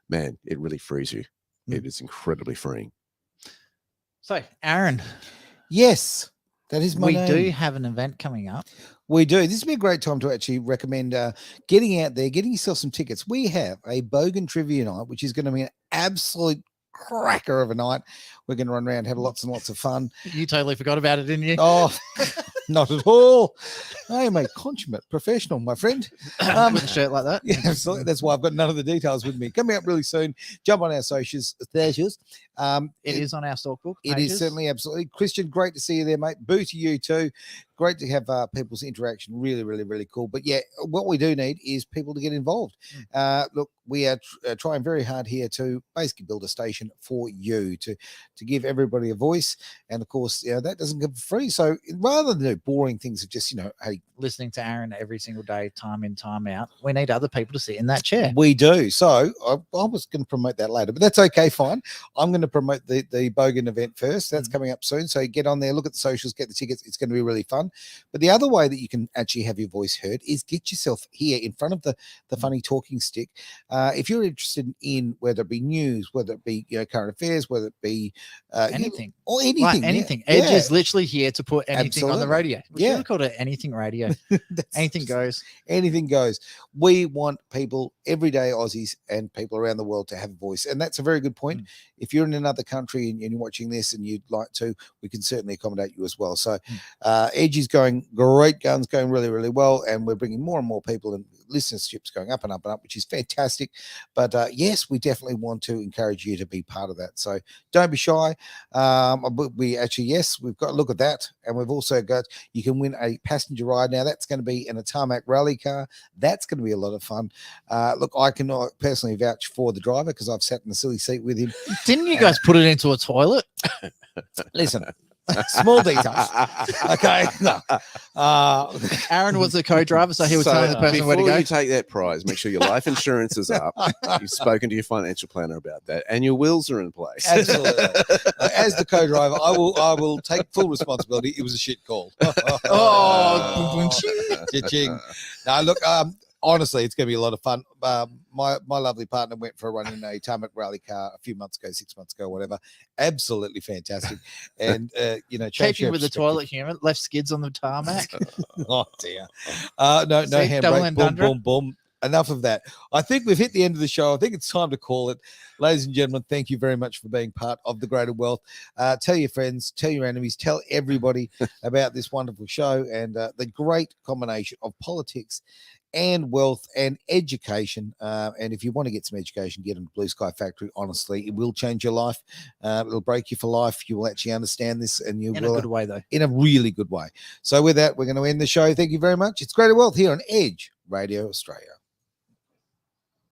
man, it really frees you. It is incredibly freeing. So, Aaron. Yes, that is my name. We do have an event coming up. We do. This would be a great time to actually recommend getting out there, getting yourself some tickets. We have a Bogan Trivia Night, which is going to be an absolute cracker of a night. We're going to run around, have lots and lots of fun. You totally forgot about it, didn't you? Oh, not at all. I am a consummate professional, my friend. With a shirt like that. Yeah, absolutely. That's why I've got none of the details with me. Coming up really soon. Jump on our socials. It is on our Stockbook. It is certainly, absolutely. Christian, great to see you there, mate. Boo to you too. Great to have people's interaction. Really, really, really cool. But yeah, what we do need is people to get involved. Look, we are trying very hard here to basically build a station for you to give everybody a voice. And of course, that doesn't come for free. So rather than do boring things of just, hey, listening to Aaron every single day, time in, time out, we need other people to sit in that chair. We do. So I was going to promote that later, but that's okay, fine. I'm going to promote the Bogan event first. That's coming up soon. So get on there, look at the socials, get the tickets. It's going to be really fun. But the other way that you can actually have your voice heard is get yourself here in front of the funny talking stick. If you're interested in whether it be news, whether it be current affairs, whether it be anything or anything, like anything. Edge is literally here to put anything on the radio. We should have called it anything radio. Anything goes. Anything goes. We want people, everyday Aussies and people around the world, to have a voice, and that's a very good point. If you're in another country and you're watching this and you'd like to, we can certainly accommodate you as well. So Edge is going great guns, going really, really well, and we're bringing more and more people, and listenership's going up and up and up, which is fantastic. But yes, we definitely want to encourage you to be part of that. So don't be shy. We actually, yes, we've got a look at that, and we've also got, you can win a passenger ride. Now that's going to be in a tarmac rally car. That's going to be a lot of fun. Look, I can personally vouch for the driver because I've sat in the silly seat with him. Didn't you guys put it into a toilet? Listen, small details. Okay. No. Aaron was the co-driver, so he was telling the person where to go. Before you take that prize, make sure your life insurance is up. You've spoken to your financial planner about that, and your wills are in place. Absolutely. As the co-driver, I will take full responsibility. It was a shit call. Cha-ching. Now, look, honestly, it's going to be a lot of fun. My lovely partner went for a run in a tarmac rally car a few months ago, 6 months ago, whatever. Absolutely fantastic. And, keeping with the toilet humor, left skids on the tarmac. Oh, dear. No handbrake. Boom, boom, boom. enough of that. I think we've hit the end of the show. I think it's time to call it. Ladies and gentlemen, thank you very much for being part of the Greater Wealth. Tell your friends, tell your enemies, tell everybody about this wonderful show and the great combination of politics and wealth and education. And if you want to get some education, get into Blue Sky Factory. Honestly, it will change your life. It'll break you for life. You will actually understand this, and you In will a good way, though. in a really good way. So with that, we're going to end the show. Thank you very much. It's Greater Wealth here on Edge Radio Australia.